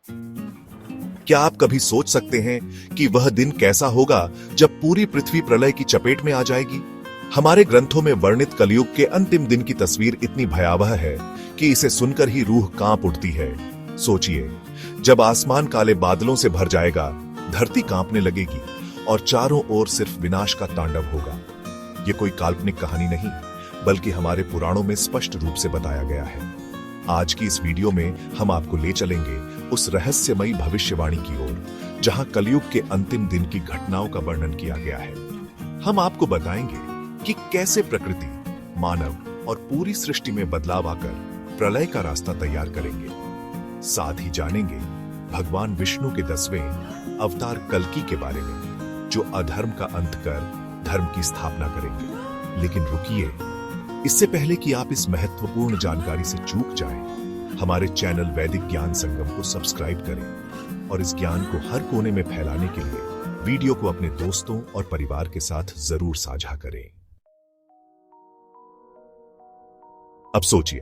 क्या आप कभी सोच सकते हैं कि वह दिन कैसा होगा जब पूरी पृथ्वी प्रलय की चपेट में आ जाएगी? हमारे ग्रंथों में वर्णित कलयुग के अंतिम दिन की तस्वीर इतनी भयावह है कि इसे सुनकर ही रूह कांप उठती है। सोचिए, जब आसमान काले बादलों से भर जाएगा, धरती कांपने लगेगी और चारों ओर सिर्फ विनाश का तांडव होगा। ये कोई काल्पनिक कहानी नहीं, बल्कि हमारे पुराणों में स्पष्ट रूप से बताया गया है। आज की इस वीडियो में हम आपको ले चलेंगे उस रहस्यमयी भविष्यवाणी की ओर, जहां कलयुग के अंतिम दिन की घटनाओं का वर्णन किया गया है। हम आपको बताएंगे कि कैसे प्रकृति, मानव और पूरी सृष्टि में बदलाव आकर प्रलय का रास्ता तैयार करेंगे। साथ ही जानेंगे भगवान विष्णु के 10वें अवतार कल्कि के बारे में, जो अधर्म का अंत कर धर्म की स्थापना करेंगे। लेकिन रुकिए, इससे पहले कि आप इस महत्वपूर्ण जानकारी से चूक जाएं, हमारे चैनल वैदिक ज्ञान संगम को सब्सक्राइब करें और इस ज्ञान को हर कोने में फैलाने के लिए वीडियो को अपने दोस्तों और परिवार के साथ जरूर साझा करें। अब सोचिए,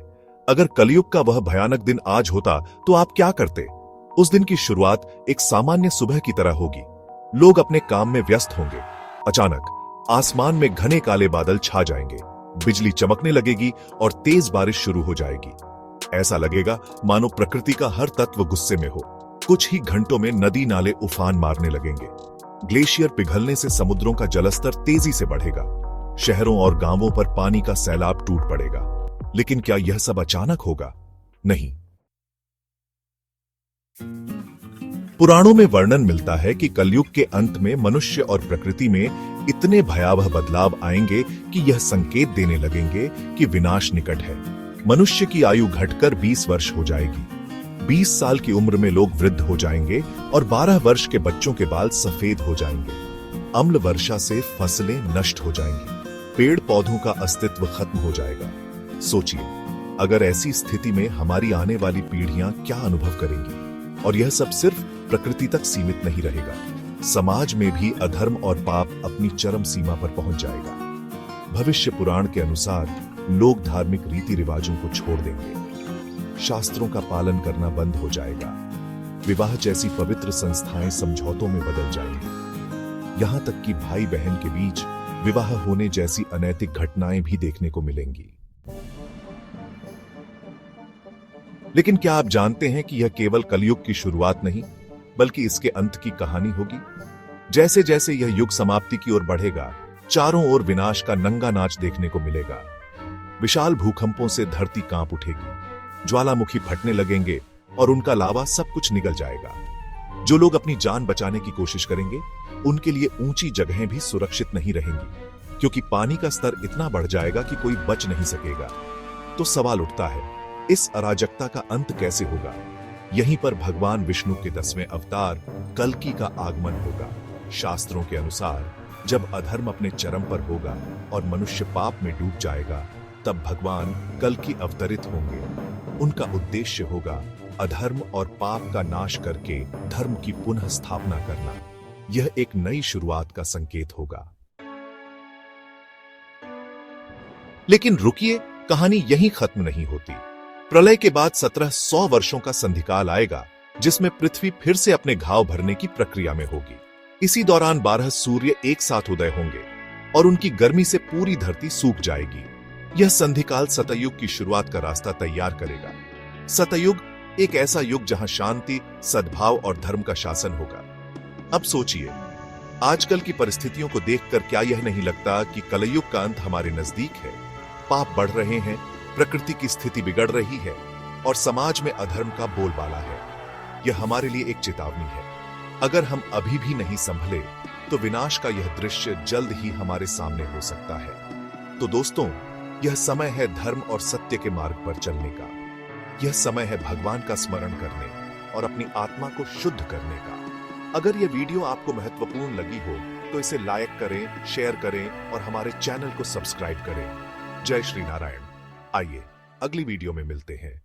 अगर कलयुग का वह भयानक दिन आज होता तो आप क्या करते? उस दिन की शुरुआत एक सामान्य सुबह की तरह होगी। लोग अपने काम में व्यस्त होंगे। अचानक आसमान में घने काले बादल छा जाएंगे, बिजली चमकने लगेगी और तेज बारिश शुरू हो जाएगी। ऐसा लगेगा मानो प्रकृति का हर तत्व गुस्से में हो। कुछ ही घंटों में नदी नाले उफान मारने लगेंगे। ग्लेशियर पिघलने से समुद्रों का जलस्तर तेजी से बढ़ेगा। शहरों और गांवों पर पानी का सैलाब टूट पड़ेगा। लेकिन क्या यह सब अचानक होगा? नहीं। पुराणों में वर्णन मिलता है कि कलयुग के अंत में मनुष्य और प्रकृति में इतने भयावह बदलाव आएंगे कि यह संकेत देने लगेंगे कि विनाश निकट है। मनुष्य की आयु घटकर 20 वर्ष हो जाएगी। 20 साल की उम्र में लोग वृद्ध हो जाएंगे और 12 वर्ष के बच्चों के बाल सफेद हो जाएंगे। अम्ल वर्षा से फसलें नष्ट हो जाएंगी। पेड़ पौधों का अस्तित्व खत्म हो जाएगा। सोचिए, अगर ऐसी स्थिति में हमारी आने वाली पीढ़ियां क्या अनुभव करेंगी? और यह सब सिर्फ प्रकृति तक सीमित नहीं रहेगा, समाज में भी अधर्म और पाप अपनी चरम सीमा पर पहुंच जाएगा। भविष्य पुराण के अनुसार लोग धार्मिक रीति रिवाजों को छोड़ देंगे। शास्त्रों का पालन करना बंद हो जाएगा। विवाह जैसी पवित्र संस्थाएं समझौतों में बदल जाएंगी। यहां तक कि भाई बहन के बीच विवाह होने जैसी अनैतिक घटनाएं भी देखने को मिलेंगी। लेकिन क्या आप जानते हैं कि यह केवल कलयुग की शुरुआत नहीं, बल्कि इसके अंत की कहानी होगी? जैसे जैसे यह युग समाप्ति की ओर बढ़ेगा, चारों ओर विनाश का नंगा नाच देखने को मिलेगा। विशाल भूकंपों से धरती कांप उठेगी, ज्वालामुखी फटने लगेंगे और उनका लावा सब कुछ निगल जाएगा। जो लोग अपनी जान बचाने की कोशिश करेंगे, उनके लिए ऊंची जगहें भी सुरक्षित नहीं रहेंगी, क्योंकि पानी का स्तर इतना बढ़ जाएगा कि कोई बच नहीं सकेगा। तो सवाल उठता है, इस अराजकता का अंत कैसे होगा? यहीं पर भगवान विष्णु के 10वें अवतार कल्कि का आगमन होगा। शास्त्रों के अनुसार जब अधर्म अपने चरम पर होगा और मनुष्य पाप में डूब जाएगा, तब भगवान कल्कि अवतरित होंगे। उनका उद्देश्य होगा अधर्म और पाप का नाश करके धर्म की पुनः स्थापना करना। यह एक नई शुरुआत का संकेत होगा। लेकिन रुकिए, कहानी यहीं खत्म नहीं होती। प्रलय के बाद 1700 वर्षों का संधिकाल आएगा, जिसमें पृथ्वी फिर से अपने घाव भरने की प्रक्रिया में होगी। इसी दौरान 12 सूर्य एक साथ उदय होंगे और उनकी गर्मी से पूरी धरती सूख जाएगी। यह संधिकाल सतयुग की शुरुआत का रास्ता तैयार करेगा। सतयुग एक ऐसा युग जहां शांति, सद्भाव और धर्म का शासन होगा। अब सोचिए, आजकल की परिस्थितियों को देखकर क्या यह नहीं लगता कि कलयुग का अंत हमारे नजदीक है? पाप बढ़ रहे हैं, प्रकृति की स्थिति बिगड़ रही है और समाज में अधर्म का बोलबाला है। यह हमारे लिए एक चेतावनी है। अगर हम अभी भी नहीं संभले, तो विनाश का यह दृश्य जल्द ही हमारे सामने हो सकता है। तो दोस्तों, यह समय है धर्म और सत्य के मार्ग पर चलने का। यह समय है भगवान का स्मरण करने और अपनी आत्मा को शुद्ध करने का। अगर यह वीडियो आपको महत्वपूर्ण लगी हो, तो इसे लाइक करें, शेयर करें और हमारे चैनल को सब्सक्राइब करें। जय श्री नारायण। आइए अगली वीडियो में मिलते हैं।